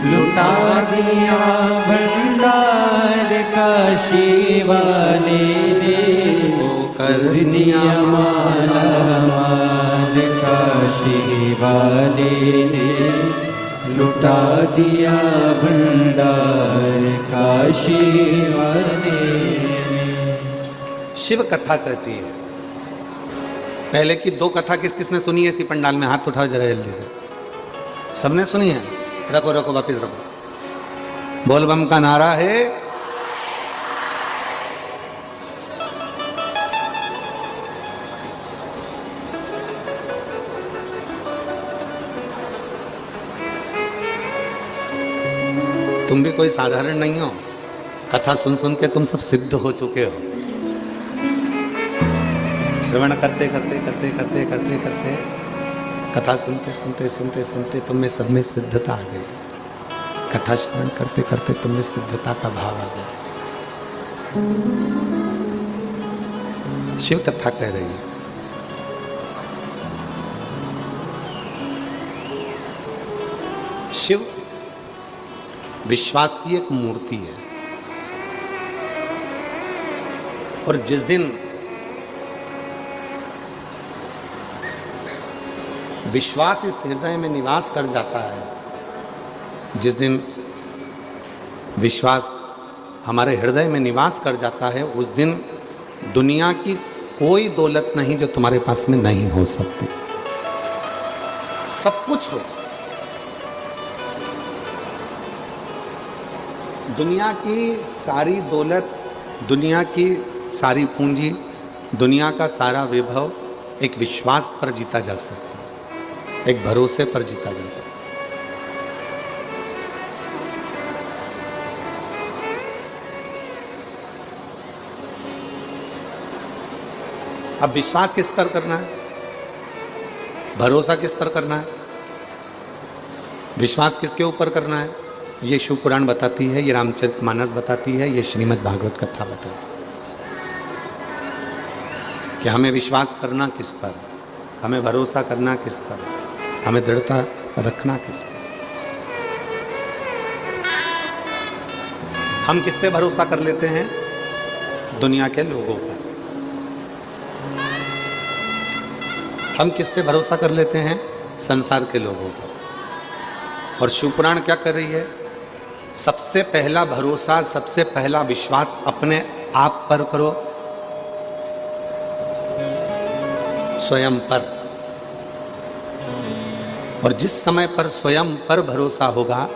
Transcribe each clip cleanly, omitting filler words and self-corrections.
लुटा दिया भंडार काशी वाले ने, वो कर दिया माला माल काशी वाले ने, लुटा दिया भंडार काशी वाले ने। शिव कथा कहती है। पहले की दो कथा किस किसने सुनी है इसी पंडाल में? हाथ उठाओ जरा जल्दी से। सबने सुनी है? रखो रखो, वापिस रखो। बोल बम का नारा है। तुम भी कोई साधारण नहीं हो। कथा सुन सुन के तुम सब सिद्ध हो चुके हो। श्रवण करते करते करते करते करते करते कथा सुनते सुनते सुनते सुनते तुम में सब में सिद्धता आ गई। कथा श्रवण करते करते तुम में सिद्धता का भाव आ गया। शिव कथा कह रही है। शिव विश्वास की एक मूर्ति है। और जिस दिन विश्वास इस हृदय में निवास कर जाता है, जिस दिन विश्वास हमारे हृदय में निवास कर जाता है, उस दिन दुनिया की कोई दौलत नहीं जो तुम्हारे पास में नहीं हो सकती। सब कुछ हो। दुनिया की सारी दौलत, दुनिया की सारी पूंजी, दुनिया का सारा वैभव एक विश्वास पर जीता जा सकता है, एक भरोसे पर जीता जा सकता है। अब विश्वास किस पर करना है? भरोसा किस पर करना है? विश्वास किसके ऊपर करना है? ये शिव पुराण बताती है, ये रामचरितमानस बताती है, ये श्रीमद् भागवत कथा बताती है कि हमें विश्वास करना किस पर, हमें भरोसा करना किस पर, हमें दृढ़ता रखना किस पर। हम किस पे भरोसा कर लेते हैं? दुनिया के लोगों पर। हम किस पे भरोसा कर लेते हैं? संसार के लोगों पर। और शिवपुराण क्या कर रही है? सबसे पहला भरोसा, सबसे पहला विश्वास अपने आप पर करो, स्वयं पर। और जिस समय पर स्वयं पर भरोसा होगा,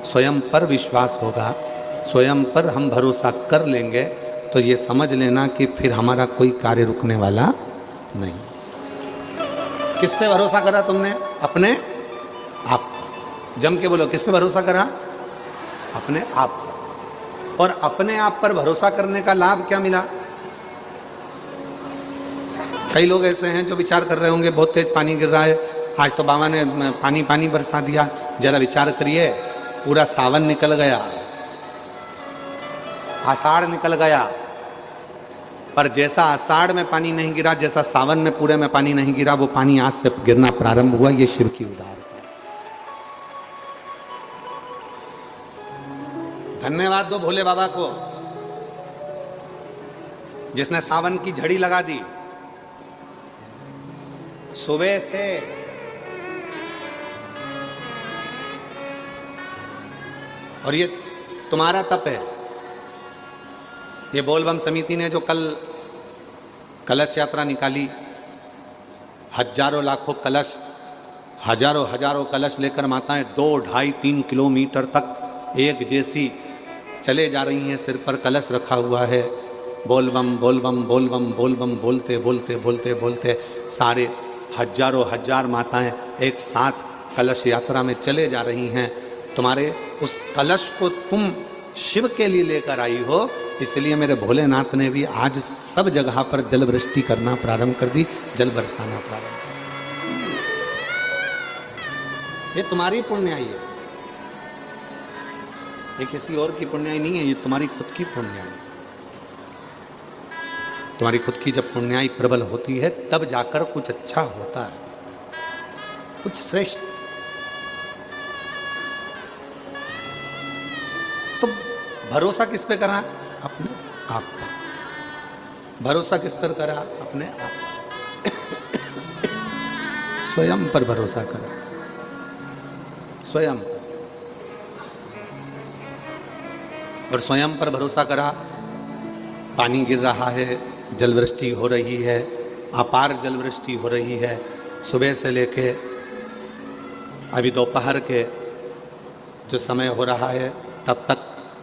स्वयं पर विश्वास होगा, स्वयं पर हम भरोसा कर लेंगे, तो ये समझ लेना कि फिर हमारा कोई कार्य रुकने वाला नहीं। किस पे भरोसा करा तुमने? अपने आप। जम के बोलो, किस पे भरोसा करा? अपने आप पर। और अपने आप पर भरोसा करने का लाभ क्या मिला? कई लोग ऐसे हैं जो विचार कर रहे होंगे बहुत तेज पानी गिर रहा है, आज तो बाबा ने पानी पानी बरसा दिया। जरा विचार करिए, पूरा सावन निकल गया, आषाढ़ निकल गया, पर जैसा आषाढ़ में पानी नहीं गिरा, जैसा सावन में पूरे में पानी नहीं गिरा, वो पानी आज से गिरना प्रारंभ हुआ। ये शिव की उदाहरण। धन्यवाद दो भोले बाबा को, जिसने सावन की झड़ी लगा दी। सुबह से और ये तुम्हारा तप है। ये बोलबम समिति ने जो कल कलश यात्रा निकाली, हजारों लाखों कलश, हजारों हजारों कलश लेकर माताएं 2, 2.5, 3 किलोमीटर तक एक जैसी चले जा रही हैं, सिर पर कलश रखा हुआ है। बोलबम बोलबम बोलबम बोलबम बोलते बोलते बोलते बोलते सारे हजारों हजार माताएं एक साथ कलश यात्रा में चले जा रही हैं। तुम्हारे उस कलश को तुम शिव के लिए लेकर आई हो, इसलिए मेरे भोलेनाथ ने भी आज सब जगह पर जल वृष्टि करना प्रारंभ कर दी, जल बरसाना प्रारंभ कर दी। ये तुम्हारी पुण्याई है, ये किसी और की पुण्याई नहीं है, ये तुम्हारी खुद की पुण्याई। तुम्हारी खुद की जब पुण्याई प्रबल होती है, तब जाकर कुछ अच्छा होता है, कुछ श्रेष्ठ। तो भरोसा किस पे करा? अपने आप पर। भरोसा किस पर करा? अपने आप पर। स्वयं पर भरोसा करा, स्वयं। और स्वयं पर भरोसा करा। पानी गिर रहा है, जलवृष्टि हो रही है, अपार जलवृष्टि हो रही है, सुबह से लेके अभी दोपहर के जो समय हो रहा है तब तक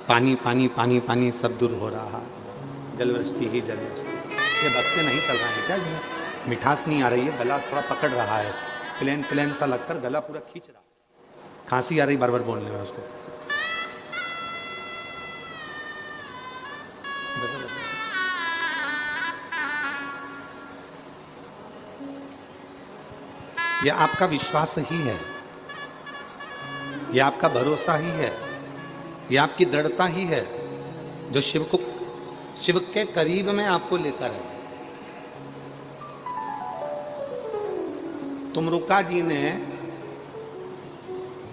पानी पानी पानी पानी सब दूर हो रहा है, जलवृष्टि ही जलवृष्टि। ये बद से नहीं चल रहा है क्या? ये मिठास नहीं आ रही है, गला थोड़ा पकड़ रहा है, प्लेन प्लेन सा लगकर गला पूरा खींच रहा है, खांसी आ रही बार बार बोलने में उसको। ये आपका विश्वास ही है, ये आपका भरोसा ही है, ये आपकी दृढ़ता ही है जो शिव के करीब में आपको लेकर है। तुमरुका जी ने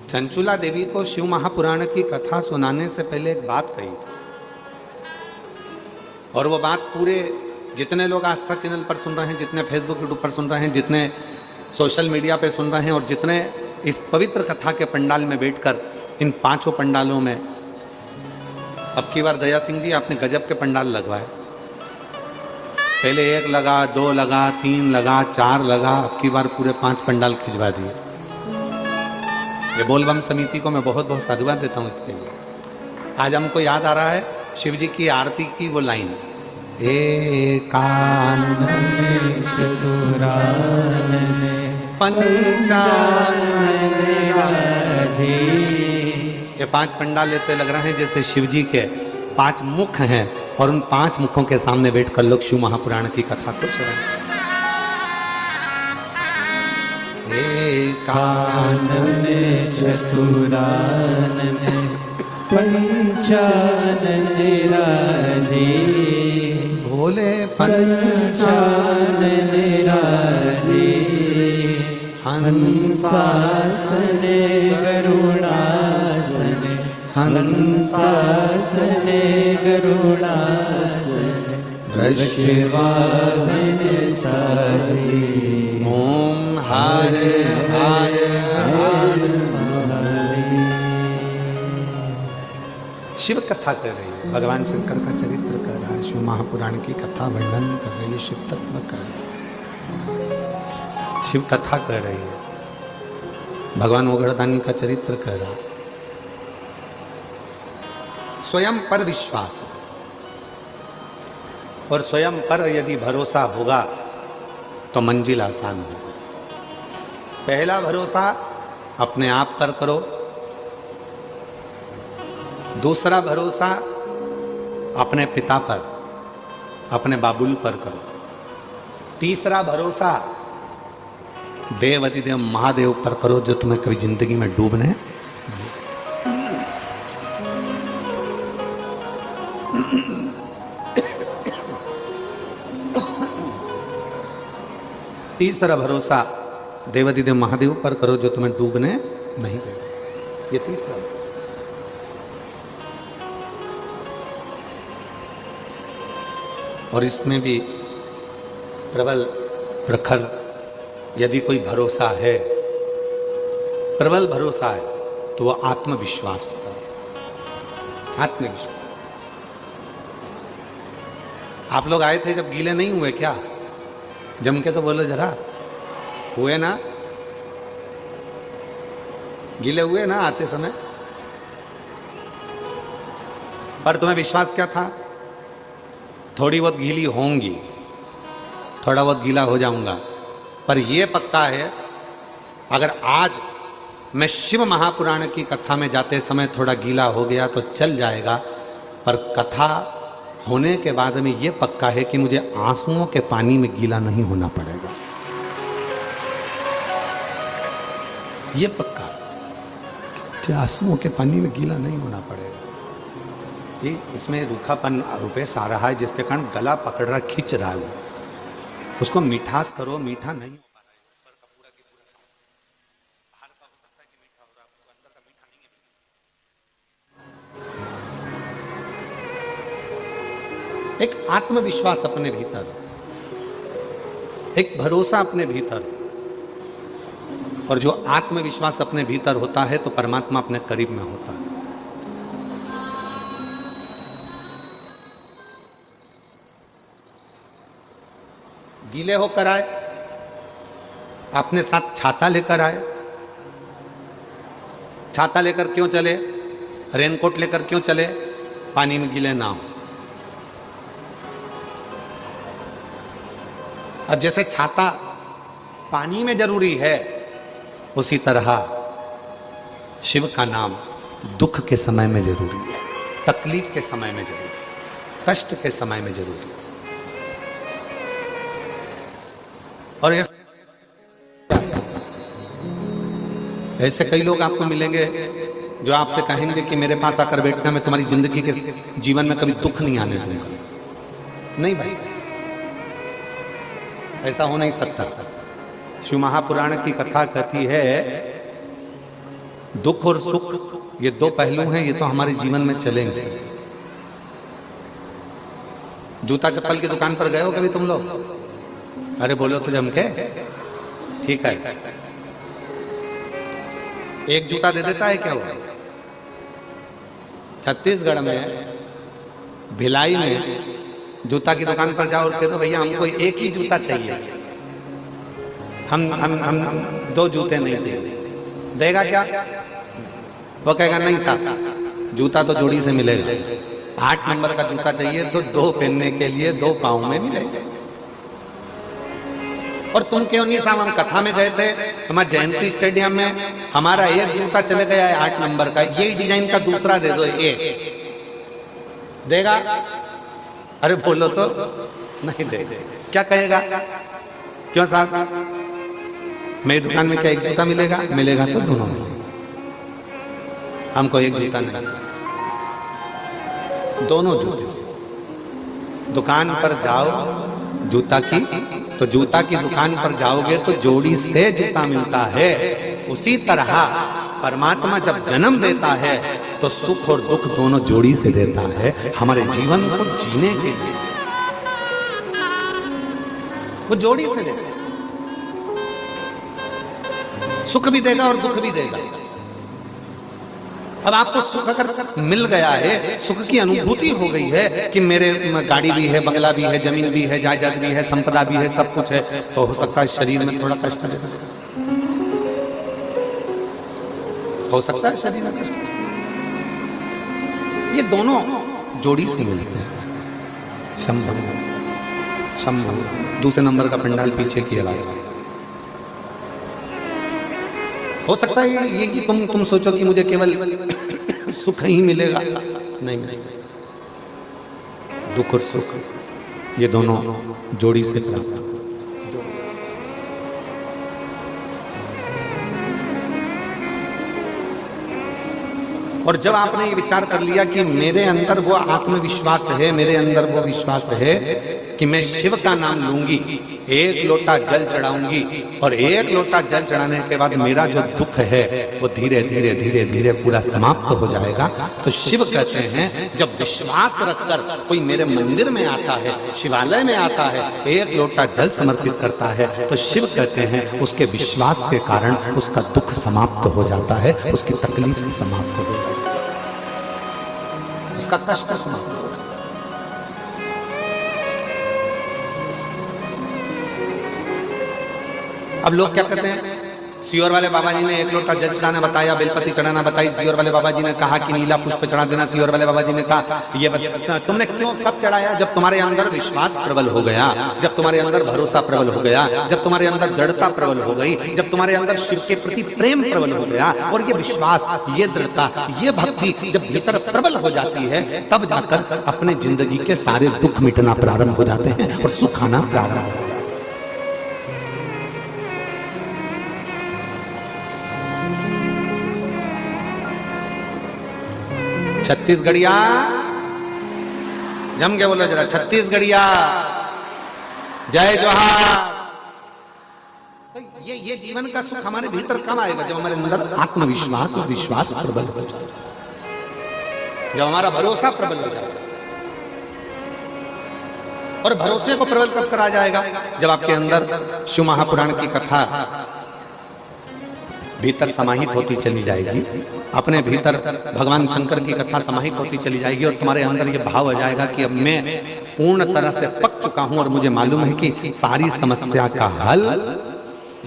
चंचुला देवी को शिव महापुराण की कथा सुनाने से पहले एक बात कही थी, और वो बात पूरे जितने लोग आस्था चैनल पर सुन रहे हैं, जितने फेसबुक यूट्यूब पर सुन रहे हैं, जितने सोशल मीडिया पे सुन रहे हैं, और जितने इस पवित्र कथा के पंडाल में बैठकर इन 5 पंडालों में, अब की बार दया सिंह जी आपने गजब के पंडाल लगवाए। पहले 1 लगा, 2 लगा, 3 लगा, 4 लगा, अब की बार पूरे 5 पंडाल खिंचवा दिए। ये बोलबम समिति को मैं बहुत बहुत साधुवाद देता हूँ इसके लिए। आज हमको याद आ रहा है शिव जी की आरती की वो लाइन, एकानन चतुरानन पंचानन राजे। ये 5 पंडाल ऐसे लग रहे हैं जैसे शिव जी के 5 मुख हैं, और उन 5 मुखों के सामने बैठकर लोग शिव महापुराण की कथा को सुन रहे हैं। एकानन चतुरानन पंचानन राजे। भोले पंचानन राजे। हंसासन गरुड़ासन, हंसासन गरुड़ासन, वृषवाहन साजे। ओम हर हर हर। शिव कथा कर रही है, भगवान शंकर का चरित्र कर रहा है, शिव महापुराण की कथा वर्णन कर रही है, शिव तत्व कर रही है, शिव कथा कर रही है, भगवान ओगड़दानी का चरित्र कर रहा है। स्वयं पर विश्वास हो, और स्वयं पर यदि भरोसा होगा तो मंजिल आसान होगी। पहला भरोसा अपने आप पर करो, दूसरा भरोसा अपने पिता पर, अपने बाबुल पर करो, तीसरा भरोसा देव महादेव पर करो जो तुम्हें कभी जिंदगी में डूबने। तीसरा भरोसा देव महादेव पर करो जो तुम्हें डूबने नहीं देगा। ये तीसरा भरोसा। और इसमें भी प्रबल प्रखर यदि कोई भरोसा है, प्रबल भरोसा है, तो वह आत्मविश्वास का, आत्मविश्वास। आप लोग आए थे जब गीले नहीं हुए क्या? जम के तो बोलो जरा, हुए ना? गीले हुए ना आते समय? पर तुम्हें विश्वास क्या था? थोड़ी बहुत गीली होंगी, थोड़ा बहुत गीला हो जाऊंगा, पर यह पक्का है अगर आज मैं शिव महापुराण की कथा में जाते समय थोड़ा गीला हो गया तो चल जाएगा, पर कथा होने के बाद में यह पक्का है कि मुझे आंसुओं के पानी में गीला नहीं होना पड़ेगा। यह पक्का, आंसुओं के पानी में गीला नहीं होना पड़ेगा। ये इसमें रूखापन रुपेश आ रहा है जिसके कारण गला पकड़ रहा, खींच रहा है, उसको मिठास करो, मीठा नहीं हो पा रहा है, ऊपर का पूरा की पूरा बाहर का हो सकता है कि मीठा हो रहा है, तो अंदर का मीठा नहीं है। एक आत्मविश्वास अपने भीतर, एक भरोसा अपने भीतर। और जो आत्मविश्वास अपने भीतर होता है तो परमात्मा अपने करीब में होता है। गीले होकर आए, अपने साथ छाता लेकर आए। छाता लेकर क्यों चले? रेनकोट लेकर क्यों चले? पानी में गीले ना हो। अब जैसे छाता पानी में जरूरी है, उसी तरह शिव का नाम दुख के समय में जरूरी है, तकलीफ के समय में जरूरी है, कष्ट के समय में जरूरी है। और ऐसे कई लोग आपको मिलेंगे जो आपसे कहेंगे कि मेरे पास आकर बैठना, मैं तुम्हारी जिंदगी के जीवन में कभी दुख नहीं आने दूंगा। नहीं भाई, ऐसा हो नहीं सकता। शिव महापुराण की कथा कहती है, दुख और सुख ये दो पहलू हैं, ये तो हमारे जीवन में चलेंगे। जूता चप्पल की दुकान पर गए हो कभी तुम लोग? अरे बोलो तो जम के, ठीक है। एक जूता दे देता है क्या वो? छत्तीसगढ़ में भिलाई में जूता की दुकान पर जाओ और कह दो भैया हमको एक ही जूता चाहिए, हम दो जूते नहीं चाहिए, देगा क्या? वो कहेगा नहीं साहब, जूता तो जोड़ी से मिलेगा। 8 नंबर का जूता चाहिए तो 2 पहनने के लिए 2 पाँव में मिलेगा। और तुम क्यों नहीं साहब, हम कथा में गए थे, हमारे जयंती स्टेडियम में हमारा एक जूता चले गया है 8 नंबर का, यही डिजाइन का दूसरा दे दो, एक देगा? अरे बोलो तो नहीं दे। क्या कहेगा? क्यों साहब, मेरी दुकान में क्या एक जूता मिलेगा? मिलेगा तो दोनों मिलेगा, हमको एक जूता नहीं, दोनों जूते। दुकान पर जाओ जूता की, तो जूता की दुकान पर जाओगे तो जोड़ी से जूता मिलता है। उसी तरह परमात्मा जब जन्म देता है तो सुख और दुख दोनों जोड़ी से देता है, हमारे जीवन को जीने के लिए वो जोड़ी से देता है। सुख भी देगा और दुख भी देगा। अब आपको सुख अगर मिल गया है, सुख की अनुभूति हो गई है कि मेरे गाड़ी भी है, बंगला भी है, जमीन भी है, जायदाद भी है, संपदा भी है, सब कुछ है, तो हो सकता है शरीर में थोड़ा कष्ट देगा, हो सकता है शरीर में कष्ट। ये दोनों जोड़ी से मिलते हैं। शंभु शंभु, दूसरे नंबर का पंडाल पीछे की आवाज। हो सकता है ये कि तुम सोचो कि मुझे केवल सुख ही मिलेगा, नहीं मिलेगा। दुख और सुख ये दोनों जोड़ी से प्राप्त। और जब आपने ये विचार कर लिया कि मेरे अंदर वो आत्मविश्वास है, मेरे अंदर वो विश्वास है कि मैं शिव का नाम लूंगी, एक लोटा जल चढ़ाऊंगी, और एक लोटा जल चढ़ाने के बाद मेरा जो दुख है वो धीरे धीरे धीरे धीरे पूरा समाप्त हो जाएगा। तो शिव कहते हैं, जब विश्वास रखकर कोई मेरे मंदिर में आता है, शिवालय में आता है, एक लोटा जल समर्पित करता है, तो शिव कहते हैं उसके विश्वास के कारण उसका दुख समाप्त हो जाता है, उसकी तकलीफ समाप्त हो जाती है, उसका कष्ट समाप्त हो जाता है। अब लोग क्या कहते हैं, सियोर वाले बाबा जी ने एक लोटा जल चढ़ाना बताया, बेलपति चढ़ाना बताई, सियोर वाले बाबा जी ने कहा कि नीला पुष्प चढ़ा देना, सियोर वाले बाबा जी ने कहा ये तुमने क्यों कब चढ़ाया? जब तुम्हारे अंदर विश्वास प्रबल हो गया, जब तुम्हारे अंदर भरोसा प्रबल हो गया, जब तुम्हारे अंदर दृढ़ता प्रबल हो गई, जब तुम्हारे अंदर शिव के प्रति प्रेम प्रबल हो गया, और ये विश्वास, ये दृढ़ता, ये भक्ति जब भीतर प्रबल हो जाती है, तब जाकर अपने जिंदगी के सारे दुख मिटना प्रारंभ हो जाते हैं और सुख आना प्रारंभ हो जाता है। छत्तीसगढ़िया जम के बोलो जरा, छत्तीसगढ़िया जय जोहार। तो ये जीवन का सुख हमारे भीतर कब आएगा? जब हमारे अंदर आत्मविश्वास और विश्वास प्रबल हो जाए, जब हमारा भरोसा प्रबल हो जाए। और भरोसे को प्रबल कब करा जाएगा? जब आपके अंदर शिव महापुराण की कथा भीतर समाहित होती चली जाएगी, अपने भीतर भगवान शंकर की कथा समाहित होती चली जाएगी और तुम्हारे अंदर ये भाव आ जाएगा कि अब मैं पूर्ण तरह से पक चुका हूं और मुझे मालूम है कि सारी समस्या का हल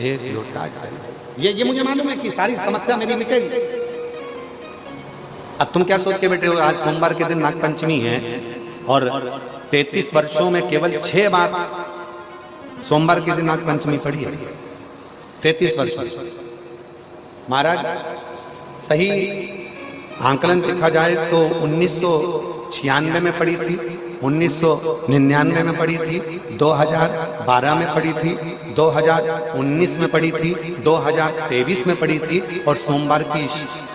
एक लोटा जल। ये मुझे मालूम है कि सारी समस्या मेरी मिटेगी। अब तुम क्या सोच के बैठे हो? आज सोमवार के दिन नागपंचमी है और 33 वर्षों में केवल 6 बार सोमवार के दिन नागपंचमी पड़ी है। 33 वर्ष। महाराज सही आंकलन देखा जाए तो 1996 में पड़ी थी, 1999 में पड़ी थी, 2012 में पड़ी थी, 2019 में पड़ी थी, 2023 में पड़ी थी और सोमवार की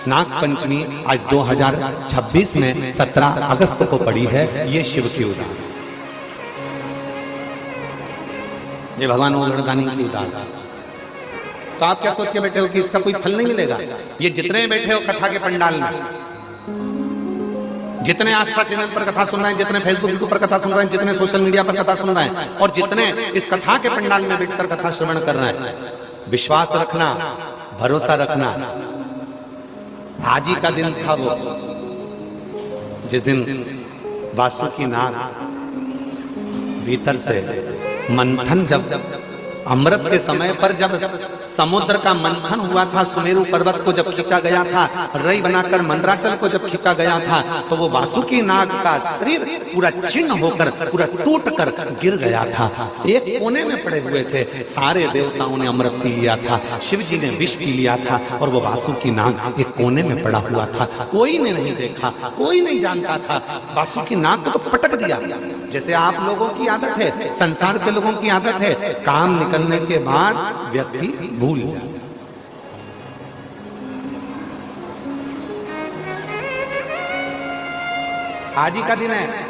नागपंचमी आज 2026 में 17 अगस्त को पड़ी है। ये शिव की उदार, ये भगवान ओघड़दानी की उदार। तो आप क्या सोच के बैठे हो कि इसका कोई फल नहीं मिलेगा? ये जितने बैठे हो कथा के पंडाल में, जितने आस्था चैनल पर कथा सुन रहे हैं, जितने फेसबुक यूट्यूब पर कथा सुन रहे हैं, जितने सोशल मीडिया पर कथा सुन रहे हैं और जितने इस कथा के पंडाल में बैठकर कथा श्रवण कर रहे हैं, विश्वास रखना, भरोसा रखना। आज ही का दिन था वो जिस दिन वासुकी नाग भीतर से मंथन, जब अमृत के समय पर जब समुद्र का मंथन हुआ था, सुमेरु पर्वत को जब खींचा गया था, रई बनाकर मंदराचल को जब खींचा गया था, तो वो वासुकी नाग का शरीर पूरा छिन्न होकर, पूरा टूट कर गिर गया था। एक कोने में पड़े हुए थे। सारे देवताओं ने अमृत पी लिया था, शिव जी ने विष पी लिया था और वो वासुकी नाग एक कोने में पड़ा हुआ था। कोई ने नहीं देखा, कोई नहीं जानता था। वासुकी नाग को तो पटक दिया। जैसे आप लोगों की आदत है, संसार के लोगों की आदत है, काम निकलने के बाद व्यक्ति भूल जाता है। आज ही का दिन है।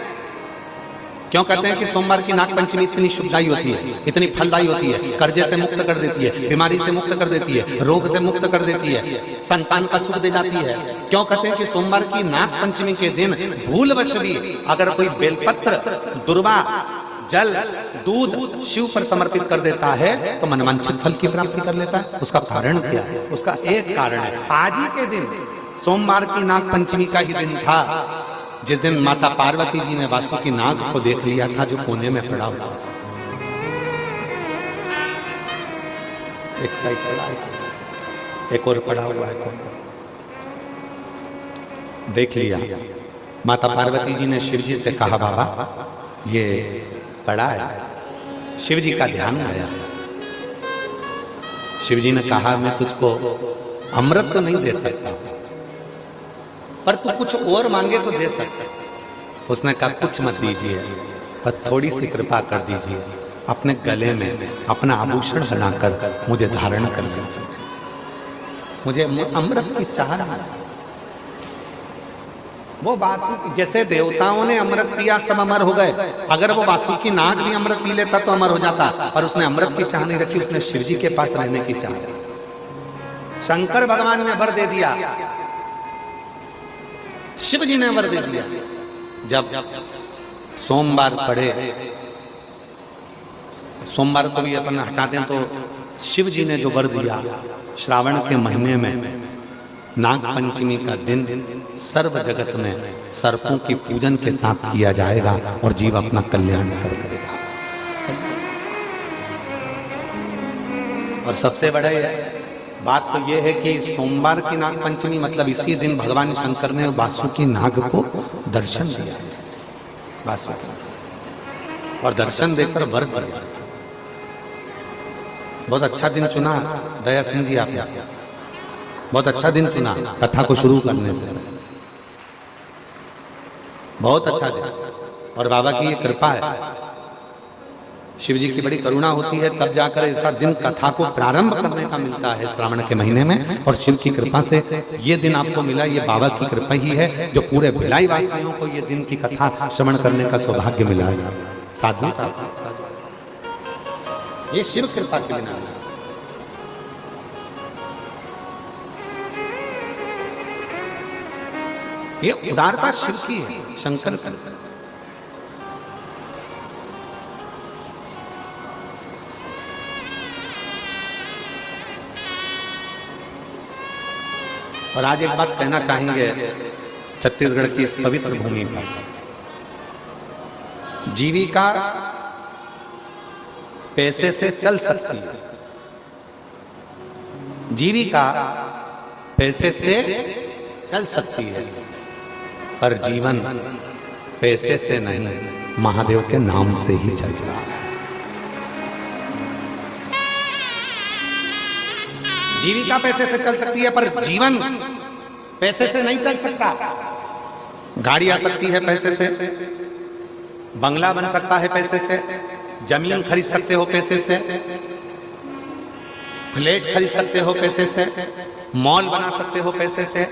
क्यों कहते हैं कि सोमवार की नागपंचमी इतनी शुभदायी होती है, इतनी फलदायी होती है? कर्जे से मुक्त कर देती है, बीमारी से मुक्त कर देती है, रोग से मुक्त कर देती है, संतान का सुख दे जाती है। क्यों कहते हैं कि सोमवार की नागपंचमी के दिन भूलवश भी अगर कोई बेलपत्र, दुर्वा, जल, दूध शिव पर समर्पित कर देता है तो मनवांछित फल की प्राप्ति कर लेता है। उसका कारण क्या है? उसका एक कारण है, आज ही के दिन सोमवार की नागपंचमी का ही दिन था जिस दिन माता पार्वती जी ने वासुकी नाग को देख लिया था जो कोने में पड़ा हुआ। एक साइड पड़ा है, एक और पड़ा हुआ है, देख लिया। माता पार्वती जी ने शिव जी से कहा, बाबा ये पड़ा है। शिव जी का ध्यान गया। शिव जी ने कहा, मैं तुझको अमृत तो नहीं दे सकता, पर तू कुछ और मांगे तो दे सकता। उसने कहा, कुछ मत दीजिए, पर थोड़ी सी कृपा कर दीजिए, अपने गले में अपना आभूषण बनाकर मुझे धारण कर लीजिए। मुझे अमृत की चाह नहीं। वो वासुकी, जैसे देवताओं ने अमृत पिया सब अमर हो गए, अगर वो वासुकी नाग भी अमृत पी लेता तो अमर हो जाता, पर उसने अमृत की चाह नहीं रखी, उसने शिव जी के पास रहने की चाह। शंकर भगवान ने वर दे दिया, शिव जी ने वर दे दिया। जब सोमवार पड़े, सोमवार को भी अपन हटा दें तो शिव जी ने जो वर दिया, श्रावण के महीने में नाग पंचमी का दिन सर्व जगत में सर्पों की पूजन के साथ किया जाएगा और जीव अपना कल्याण करेगा। और सबसे बड़ा बात तो यह है कि सोमवार की नाग पंचमी मतलब इसी दिन भगवान शंकर ने वासुकी नाग को दर्शन दिया, वासुकी, और दर्शन देकर वर दिया। बहुत अच्छा दिन चुना दया सिंह जी आपने, बहुत अच्छा दिन चुना कथा को शुरू करने से, बहुत अच्छा दिन। और बाबा की ये कृपा है, शिव जी की बड़ी करुणा होती है, तब जाकर ऐसा दिन कथा को प्रारंभ करने का मिलता है श्रावण के महीने में। और शिव की कृपा से ये दिन आपको मिला, ये बाबा की कृपा ही है जो पूरे भिलाई वासियों को ये दिन की कथा श्रवण करने का सौभाग्य मिला है। साधु था, ये शिव कृपा के बिना। ये उदारता शिव की है, शंकर की। और आज एक बात कहना चाहेंगे छत्तीसगढ़ की इस पवित्र भूमि पर, जीविका पैसे से चल सकती है, जीविका पैसे से चल सकती है, पर जीवन पैसे से नहीं, महादेव के नाम से ही चल रहा है। जीविका पैसे से चल सकती है, पर जीवन पैसे से नहीं चल सकता। गाड़ी आ सकती है पैसे से, बंगला बन सकता है पैसे से, जमीन खरीद सकते हो पैसे से, फ्लैट खरीद सकते हो पैसे से, मॉल बना सकते हो पैसे से,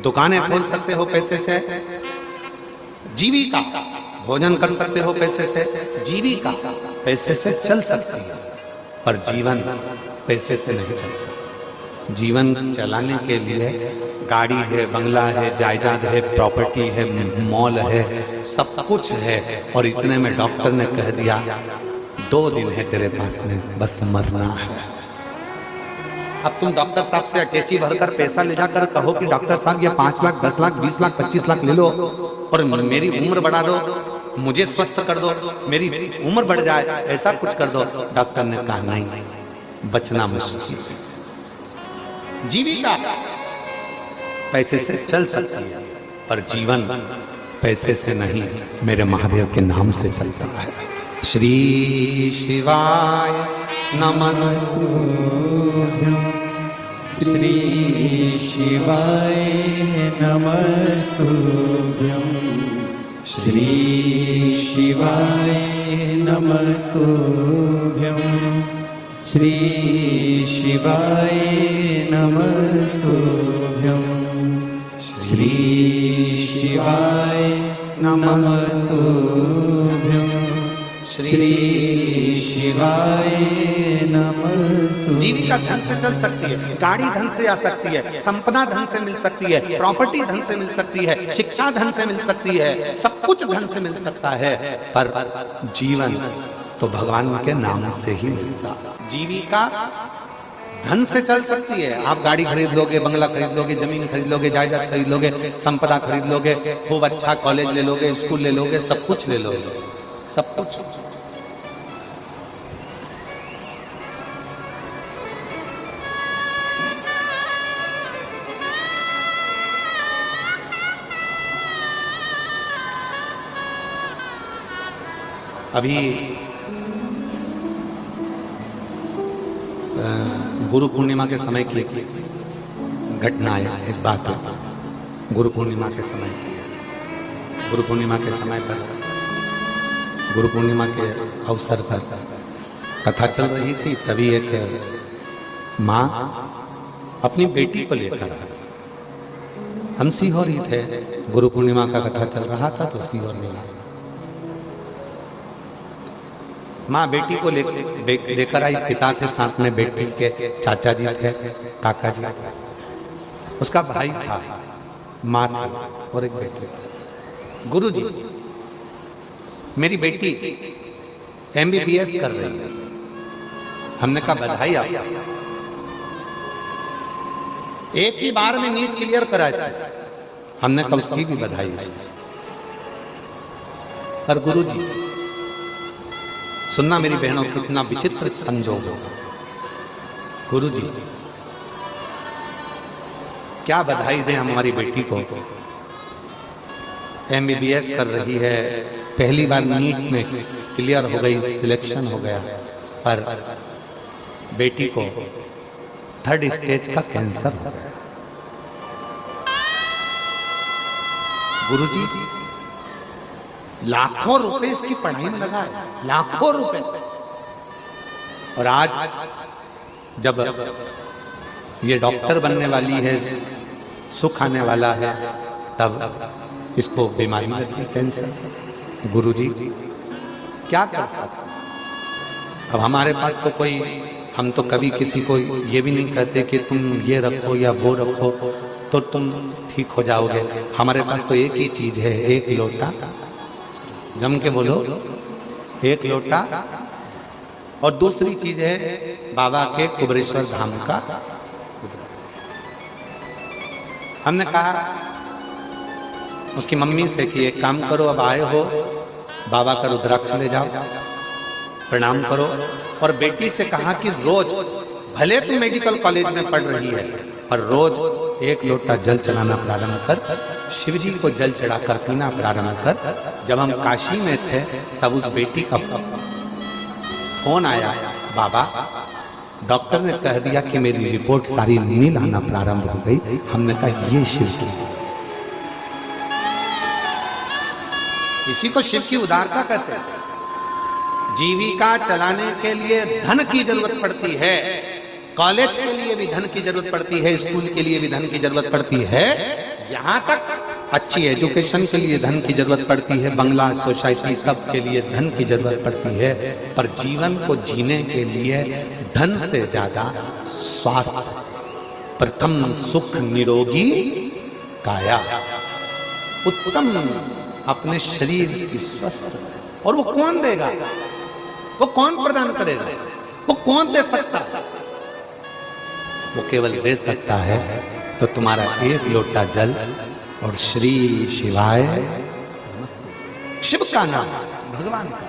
दुकानें खोल सकते हो पैसे से, जीविका भोजन कर सकते हो पैसे से, जीविका पैसे से चल सकती है, पर जीवन पैसे से नहीं चलता। जीवन चलाने के लिए गाड़ी है, बंगला है, जायदाद है, प्रॉपर्टी है, मॉल है, सब कुछ है, और इतने में डॉक्टर ने कह दिया 2 दिन है तेरे पास में, बस मरना है। अब तुम डॉक्टर साहब से अटैची भरकर पैसा ले जाकर कहो कि डॉक्टर साहब ये 5 लाख, 10 लाख, 20 लाख, 25 लाख ले लो और मेरी उम्र बढ़ा दो, मुझे स्वस्थ कर दो, मेरी उम्र बढ़ जाए, ऐसा कुछ कर दो। डॉक्टर ने कहा नहीं, बचना मुश्किल है। जीविका पैसे से चल सकती है, पर जीवन पैसे से नहीं, मेरे महादेव के नाम से चलता है। श्री शिवाय नमस्तुभ्यं, श्री शिवाय नमस्तुभ्यं, श्री शिवाय नमस्तुभ्यं, श्री शिवाय नमस्तुभ्यं, श्री शिवाय नमस्तुभ्यं, श्री शिवाय नमस्तुभ्यं। जीविका धन से चल सकती है, गाड़ी धन से आ सकती है, संपदा धन से मिल सकती है, प्रॉपर्टी धन से मिल सकती है, शिक्षा धन से मिल सकती है, सब कुछ धन से मिल सकता है, पर जीवन तो भगवान के नाम से ही मिलता। जीविका धन से चल सकती है, आप गाड़ी खरीद लोगे, बंगला खरीद लोगे, जमीन खरीद लोगे, जायदाद खरीद लोगे, संपदा खरीद लोगे, खूब अच्छा कॉलेज ले लोगे, स्कूल ले लोगे, सब कुछ ले लोगे, सब कुछ। अभी गुरु पूर्णिमा के समय की घटना है, एक बात है। गुरु पूर्णिमा के समय गुरु पूर्णिमा के समय पर, गुरु पूर्णिमा के अवसर पर कथा चल रही थी, तभी एक माँ अपनी बेटी को लेकर हम सीहोर ही थे, गुरु पूर्णिमा का कथा चल रहा था तो सीहोर निवास। माँ बेटी को लेकर आई, पिता थे साथ में, बेटी के चाचा जी थे, काका जी, उसका भाई था, माँ थी और एक बेटी। गुरु जी, मेरी बेटी MBBS कर रही है। हमने कहा बधाई आपको, एक ही बार में नीट क्लियर करा। हमने कहा उसकी भी बधाई। पर गुरु जी सुनना मेरी बहनों, कितना विचित्र संजोग होगा। गुरु जी क्या बधाई दें हमारी बेटी को, MBBS कर रही है, पहली बार नीट में क्लियर हो गई, सिलेक्शन हो गया, पर बेटी को 3rd स्टेज का कैंसर हो गया। गुरु जी लाखों रुपए इसकी पढ़ाई में लगा है, लाखों रुपए। और आज जब ये डॉक्टर बनने वाली है, सुख आने वाला है, तब इसको बीमारी लगी, कैंसर। गुरु जी क्या कर सकते? अब हमारे पास तो कोई, हम तो कभी किसी को ये भी नहीं कहते कि तुम ये रखो या वो रखो तो तुम ठीक हो जाओगे। हमारे पास तो एक ही चीज है, एक लोटा, जम के बोलो, एक लोटा, और दूसरी चीज है बाबा के कुबरेश्वर धाम का। हमने कहा उसकी मम्मी से कि एक काम करो, अब आए हो बाबा का रुद्राक्ष ले जाओ, प्रणाम करो। और बेटी से कहा कि रोज भले तुम मेडिकल कॉलेज में पढ़ रही है पर रोज एक लोटा जल चढ़ाना प्रारंभ कर, शिव जी को जल चढ़ाकर पीना प्रारंभ कर। जब हम काशी में थे तब उस बेटी का फोन आया, बाबा डॉक्टर ने कह दिया कि मेरी रिपोर्ट सारी नील आना प्रारंभ हो गई। हमने कहा ये शिव की, इसी को शिव की उदारता कहते हैं। जीविका चलाने के लिए धन की जरूरत पड़ती है, कॉलेज के लिए भी धन की जरूरत पड़ती है, स्कूल के लिए भी धन की जरूरत पड़ती है, यहाँ तक अच्छी एजुकेशन के लिए धन की जरूरत पड़ती है, बंगला सोसाइटी सब के लिए धन की जरूरत पड़ती है। पर जीवन को जीने के लिए धन से ज्यादा स्वास्थ्य, प्रथम सुख निरोगी काया, उत्तम अपने शरीर की स्वस्थ। और वो कौन देगा, वो कौन प्रदान करेगा, वो कौन दे सकता है? वो केवल दे सकता है तो तुम्हारा एक लोटा जल और श्री शिवाय नमस्ते, शिव का नाम, भगवान का।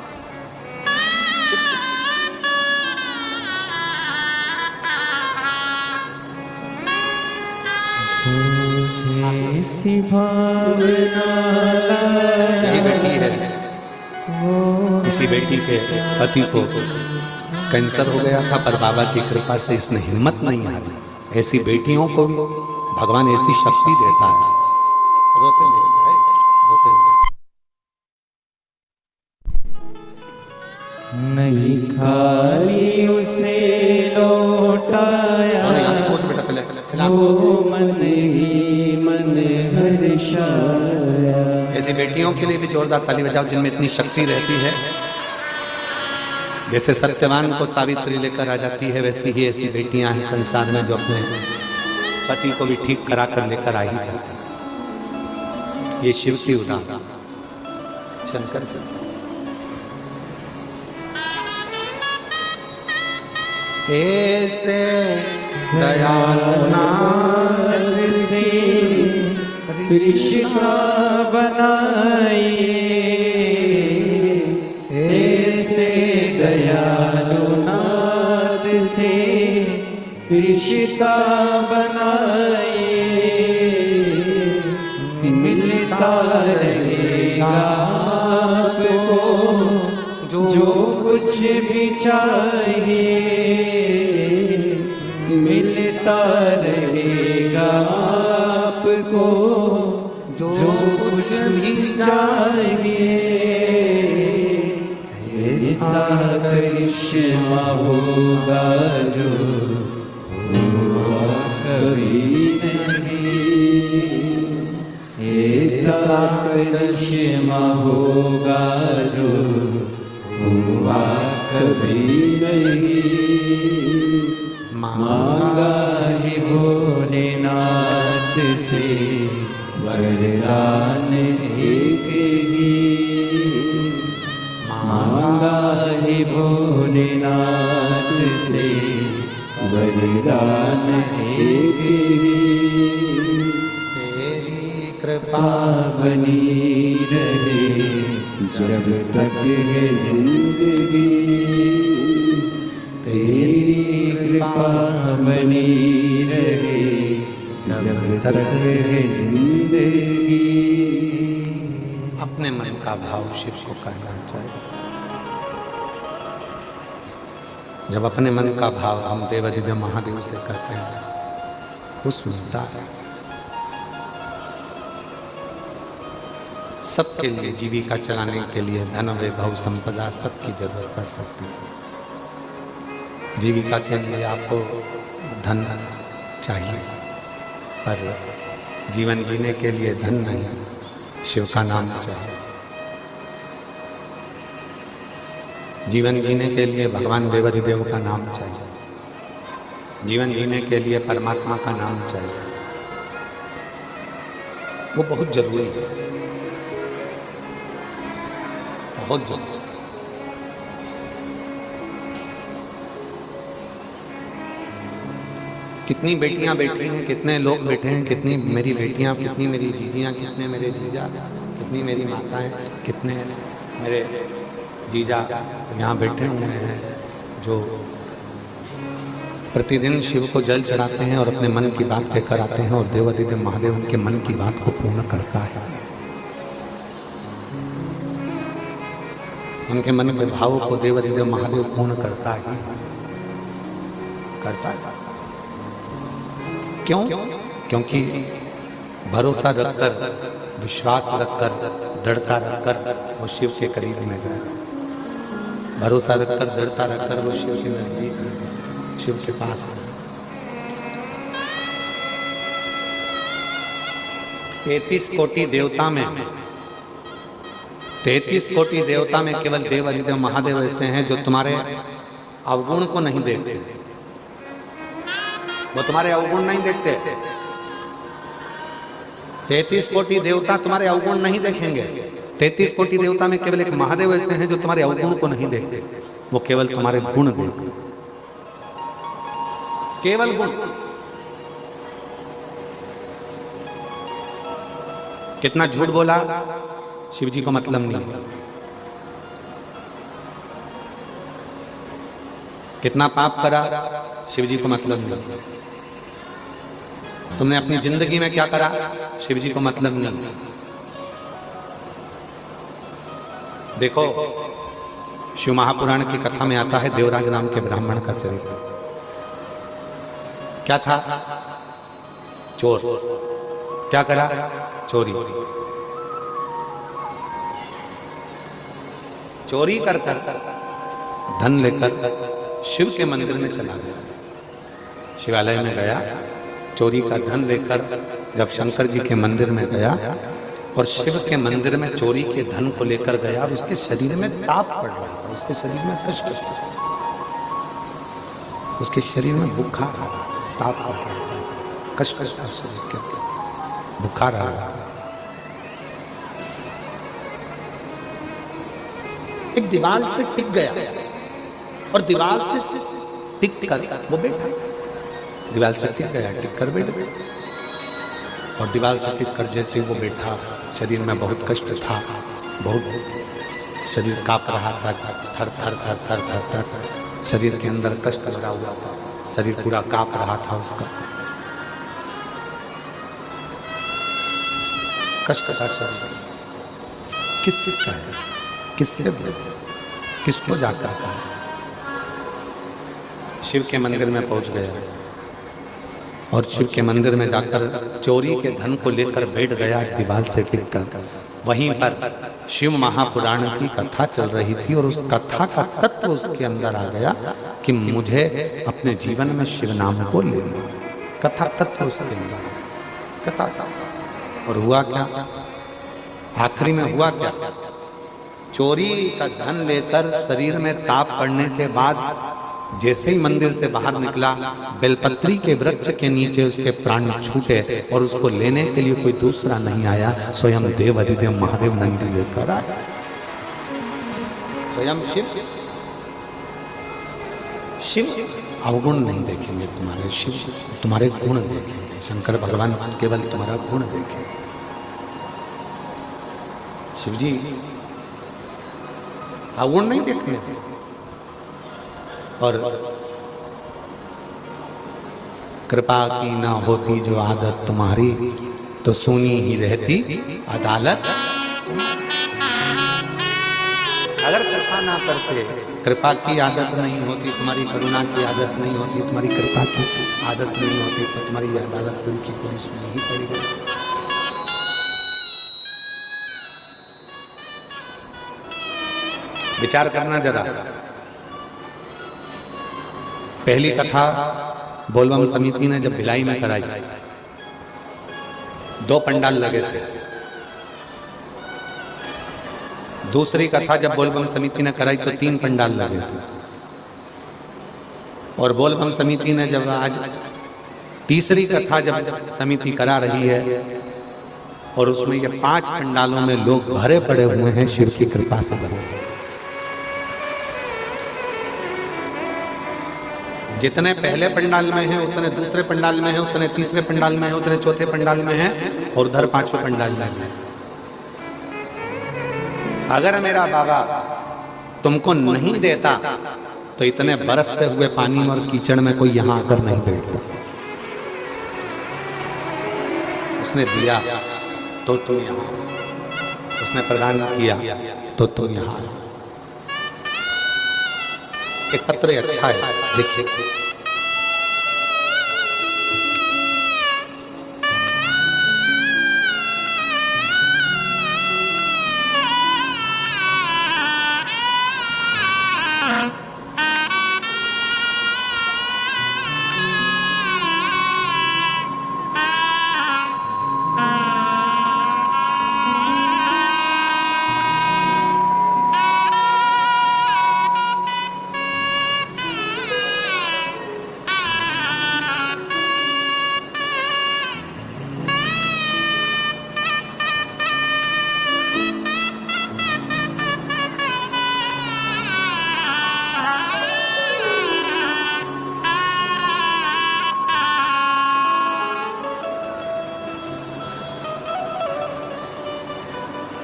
ऐसी भावना यही बेटी है, किसी बेटी के पति को कैंसर हो गया था पर बाबा की कृपा से इसने हिम्मत नहीं हारी। ऐसी बेटियों को भी भगवान ऐसी शक्ति देता है। रोते नहीं, रोते नहीं, खाली उसे लौटाया वो मन ही मन हर्षाया। ऐसी बेटियों के लिए भी जोरदार ताली बजाओ जिनमें इतनी शक्ति रहती है। जैसे सत्यवान को सावित्री लेकर आ जाती है, वैसी ही ऐसी बेटियां हैं संसार में जो अपने पति को भी ठीक करा कर लेकर आ ही जाती है। ये शिव की उदाहरण, शंकर की। ऐसे दयालु नाथ से रिश्ता बनाइए, ऐसे दयालु नाथ से रिश्ता बनाइए, मिलता रहेगा आपको जो कुछ भी चाहिए, मिलता रहेगा आपको जो कुछ भी चाहिए। ऐसा करिश्मा होगा जो हुआ कभी नहीं, ऐसा करिश्मा होगा जो हुआ कभी नहीं। मांगा है भोलेनाथ से वरदान एक ही, मांगा है भोलेनाथ से वरदान एक ही। तेरी कृपा बनी रहे जब तक है जिंदगी, तेरी कृपा बनी रहे जब तक है जिंदगी। अपने मन का भाव शिव को कहना चाहिए। जब अपने मन का भाव हम देवाधिदेव महादेव से कहते हैं, वो सुनता है। सबके लिए जीविका चलाने के लिए धन वैभव संपदा सबकी जरूरत पड़ सकती है। जीविका के लिए आपको धन चाहिए, पर जीवन जीने के लिए धन नहीं, शिव का नाम चाहिए। जीवन जीने के लिए भगवान देवाधिदेव का नाम चाहिए, जीवन जीने के लिए परमात्मा का नाम चाहिए। वो बहुत जरूरी है, बहुत जरूरी। कितनी बेटियां बैठी हैं, कितने लोग बैठे हैं, कितनी मेरी बेटियां, कितनी मेरी जीजियां, कितने मेरे जीजा, कितनी मेरी माताएं, कितने मेरे जीजा यहाँ बैठे हुए हैं जो प्रतिदिन शिव को जल चढ़ाते हैं और अपने मन की बात कहकर आते हैं और देवाधिदेव महादेव उनके मन की बात को पूर्ण करता है। उनके मन के भाव को देवाधिदेव महादेव पूर्ण करता है, करता है। क्यों? क्योंकि भरोसा रखकर, विश्वास रखकर, दृढ़ता रखकर वो शिव के करीब में गया। भरोसा रखकर, दृढ़ता रखकर वो शिव के नजदीक में गया, शिव के पास है। 33 कोटि देवता में 33 कोटि देवता में केवल देवाधिदेव महादेव ऐसे हैं जो तुम्हारे अवगुण को नहीं देखते। वो तुम्हारे अवगुण नहीं देखते। 33 कोटि देवता तुम्हारे अवगुण नहीं देखेंगे। 33 कोटि देवता में केवल एक महादेव ऐसे हैं जो तुम्हारे अवगुण को नहीं देखते, वो केवल तुम्हारे गुण देखते, केवल गुण। कितना झूठ बोला शिव जी को मतलब नहीं, कितना पाप करा शिव जी को मतलब नहीं, तुमने अपनी जिंदगी में क्या करा शिव जी को मतलब नहीं। देखो शिव महापुराण की कथा में आता है देवराज नाम के ब्राह्मण का चरित्र। क्या था? चोर। क्या करा? चोरी। चोरी कर धन लेकर शिव के मंदिर में चला गया। शिवालय में गया, चोरी का धन लेकर जब शंकर जी के मंदिर में गया और शिव के मंदिर में चोरी के धन को लेकर गया, उसके शरीर में ताप पड़ रहा था, उसके शरीर में कष्ट था, उसके शरीर में बुखार आ रहा था, ताप पड़ रहा था, कष्ट था शरीर के ऊपर, बुखार आ रहा था। एक दीवार से टिक गया और दीवार से टिक कर वो बैठा। दीवार से टिक गया, टिक कर बैठ गया और दीवार से टिक कर जैसे वो बैठा, शरीर में बहुत कष्ट था, बहुत शरीर कांप रहा था, थर थर थर थर थर थर शरीर के अंदर कष्ट लगा हुआ था, शरीर पूरा कांप रहा था उसका, कष्ट था शरीर। किससे कहे, किससे किसको जाकर कहे? शिव के मंदिर में पहुंच गया और शिव के मंदिर में जाकर चोरी के धन को लेकर बैठ गया दीवार से टिककर। वहीं पर शिव महापुराण की कथा चल रही थी और उस कथा का तत्व उसके अंदर आ गया कि मुझे अपने जीवन में शिव नाम को लेना। कथा तत्व उसके अंदर, कथा। और हुआ क्या? आखिरी में हुआ क्या? चोरी का धन लेकर शरीर में ताप पड़ने के बाद जैसे ही मंदिर से बाहर निकला, बेलपत्री के वृक्ष के नीचे उसके प्राण छूटे और उसको लेने के लिए कोई दूसरा नहीं आया, स्वयं देवाधिदेव महादेव नंदी लेकर आया, स्वयं शिव। शिव अवगुण नहीं देखेंगे तुम्हारे, शिव तुम्हारे गुण देखेंगे। शंकर भगवान केवल तुम्हारा गुण देखेंगे। शिव जी अवगुण नहीं देखेंगे। और कृपा की ना होती जो आदत तुम्हारी, तो सुनी ही रहती अदालत। अगर कृपा ना करते, कृपा की आदत नहीं होती, तुम्हारी करुणा की आदत नहीं होती, तुम्हारी कृपा की आदत नहीं होती, तो तुम्हारी अदालत पूरी की पूरी सुनी ही पड़ेगी। विचार करना जरा। पहली कथा बोलबम समिति ने जब भिलाई में कराई, 2 पंडाल लगे थे। दूसरी कथा जब बोलबम समिति ने कराई तो 3 पंडाल लगे थे। और बोलबम समिति ने जब आज तीसरी कथा जब समिति करा रही है और उसमें ये 5 पंडालों में लोग भरे पड़े हुए हैं, शिव की कृपा से भरे। जितने पहले पंडाल में हैं उतने दूसरे पंडाल में हैं, उतने तीसरे पंडाल में हैं, उतने चौथे पंडाल में हैं और उधर पांचवें पंडाल में हैं। अगर मेरा बाबा तुमको नहीं देता तो इतने बरसते हुए पानी और कीचड़ में कोई यहां आकर नहीं बैठता। उसने दिया तो तुम यहां, उसने प्रदान किया तो तुम यहां। एक पत्र अच्छा है, देखिए।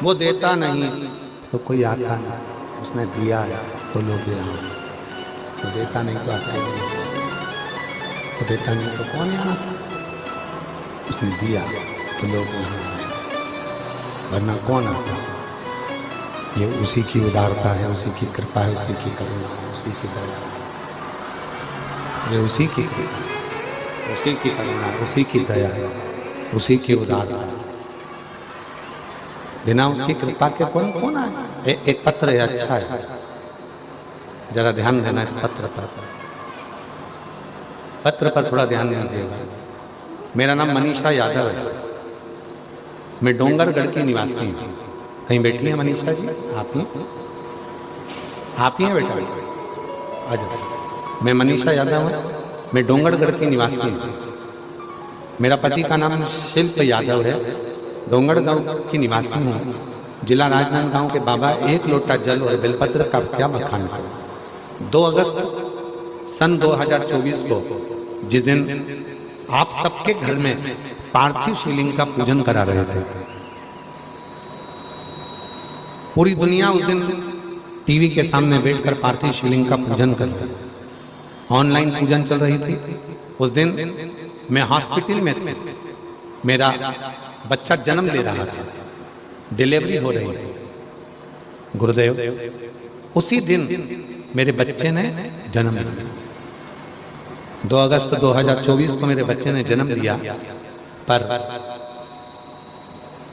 वो देता नहीं तो कोई आता नहीं, उसने दिया है तो लोग यहाँ। वो देता नहीं तो आता नहीं, वो देता नहीं तो कौन यहाँ? उसने दिया तो लोग यहाँ, वरना कौन आता? ये उसी की उदारता है, उसी की कृपा है, उसी की करुणा है, उसी की दया। ये उसी की करुणा, उसी की दया, उसी की उदारता है। बिना उसकी कृपा के कौन कौन आए? एक पत्र है, अच्छा है, जरा ध्यान देना इस पत्र पर। पत्र पर थोड़ा ध्यान दीजिएगा। मेरा नाम मनीषा यादव है, मैं डोंगरगढ़ की निवासी हूँ। कहीं बैठी हैं मनीषा जी? आप ही हैं बेटा? आ जाओ। मैं मनीषा यादव हूँ, मैं डोंगरगढ़ की निवासी हूँ। मेरा पति का नाम शिल्प यादव है, डोंगरगांव की निवासी हूँ। जिला राजनांदगांव के बाबा एक लोटा जल और बेलपत्र का क्या बखान करें। 2 अगस्त सन 2024 को, जिस दिन आप सबके घर में पार्थिव शिवलिंग का पूजन करा रहे थे, पूरी दुनिया उस दिन टीवी के सामने बैठकर पार्थिव शिवलिंग का पूजन कर रही थी। ऑनलाइन पूजन चल रही थी। उस दिन मैं हॉस्पिटल में था, मेरा बच्चा जन्म ले रहा था, डिलीवरी हो रही थी। गुरुदेव, उसी दिन मेरे बच्चे ने जन्म लिया। 2 अगस्त 2024 को मेरे बच्चे ने जन्म लिया, पर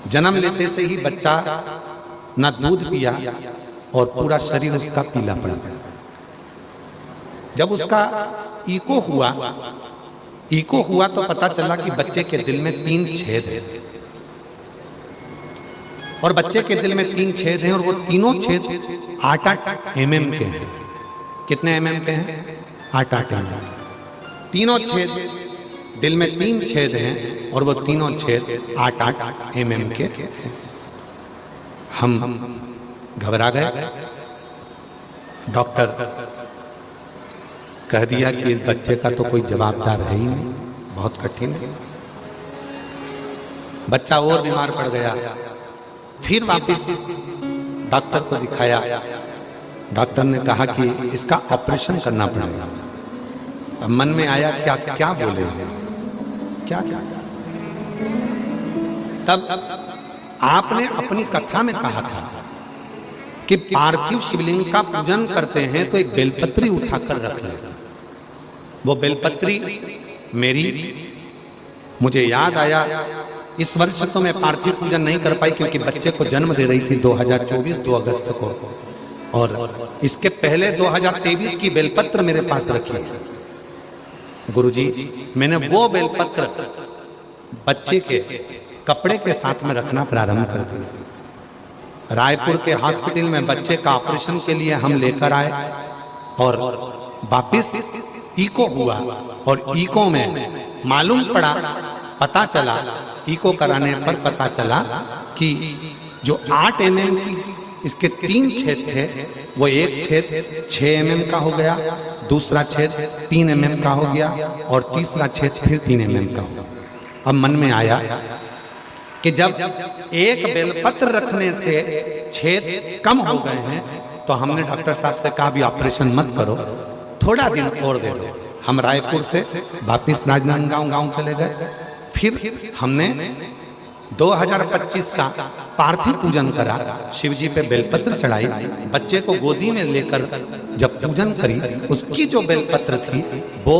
जन्म लेते से ही बच्चा ना दूध पिया और पूरा शरीर उसका पीला पड़ गया। जब उसका इको हुआ तो पता चला कि बच्चे के दिल में 3 छेद हैं, और बच्चे के दिल में 3 छेद हैं, और वो तीनों छेद 8-8 mm के हैं। कितने mm के हैं? 8-8 mm। तीनों छेद, दिल में 3 छेद हैं और वो तीनों छेद 8-8 mm के हैं। हम घबरा गए। डॉक्टर कह दिया कि इस बच्चे का तो कोई जवाबदार है ही नहीं, बहुत कठिन है। बच्चा और बीमार पड़ गया। फिर वापस डॉक्टर को दिखाया। डॉक्टर ने कहा कि इसका ऑपरेशन करना पड़ेगा। अब मन में आया क्या क्या बोले, क्या क्या। तब आपने अपनी कथा में कहा था कि पार्थिव शिवलिंग का पूजन करते हैं तो एक बेलपत्री उठाकर रख लेते। वो बेलपत्री मुझे याद आया। इस वर्ष तो मैं पार्थिव पूजन नहीं कर पाई क्योंकि बच्चे को जन्म दे रही थी 2024 2 अगस्त को, और इसके पहले 2023 की बेलपत्र मेरे पास रखी है। गुरुजी, मैंने वो बेलपत्र बच्चे के कपड़े के साथ में रखना प्रारंभ कर दिया। रायपुर के हॉस्पिटल में बच्चे का ऑपरेशन के लिए हम लेकर आए और वापिस इको हुआ, और इको में मालूम पड़ा, पता चला, इको कराने पर पता चला कि जो 8 mm की इसके 3 छेद थे, वो एक छेद 6 mm का हो गया, दूसरा छेद 3 mm का हो गया और तीसरा छेद फिर 3 mm का हो गया। अब मन में आया कि जब एक बेलपत्र रखने से छेद कम हो गए हैं तो हमने डॉक्टर साहब से कहा भी ऑपरेशन मत करो, थोड़ा दिन और दे दो। हम रायपुर से वापिस राजनांदगांव गांव चले गए। फिर हमने 2025 का पार्थिव पूजन करा, शिव जी पे बेलपत्र चढ़ाई, बच्चे को गोदी में लेकर जब पूजन करी, उसकी जो बेलपत्र थी वो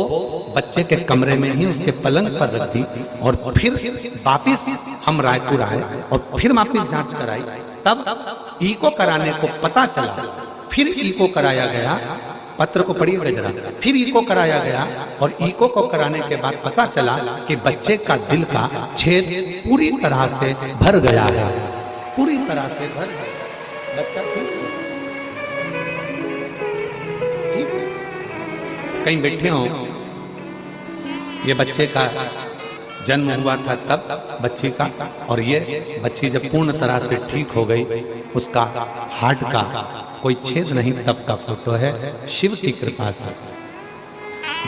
बच्चे के कमरे में ही उसके पलंग पर रख दी और फिर वापिस हम रायपुर आए और फिर वापिस जांच कराई। तब ईको कराने को पता चला, फिर ईको कराया गया, पत्र को पढ़िएगा जरा, फिर ईको कराया गया और ईको को कराने के बाद पता चला कि बच्चे का दिल का छेद पूरी तरह से भर गया है, पूरी तरह से भर गया। बच्चा ठीक है, कहीं बैठे हो, ये बच्चे का जन्म हुआ था तब बच्ची का, और ये बच्ची जब पूर्ण तरह से ठीक हो गई, उसका हार्ट का कोई छेद नहीं तब का फोटो है, शिव की कृपा से।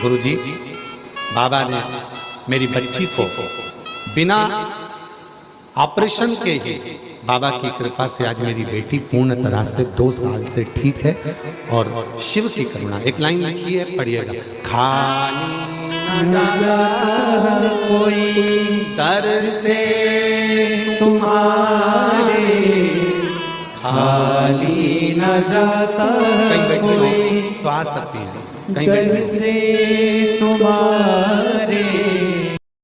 गुरुजी, बाबा ने मेरी बच्ची को बिना ऑपरेशन के ही, बाबा की कृपा से आज मेरी बेटी पूर्ण तरह से 2 साल से ठीक है और शिव की करुणा। एक लाइन लिखी है, पढ़िएगा। खाली न जाता कोई दर से तुम्हारे, खाली न जाता कोई तो आ सकती है, दर से तुम्हारे,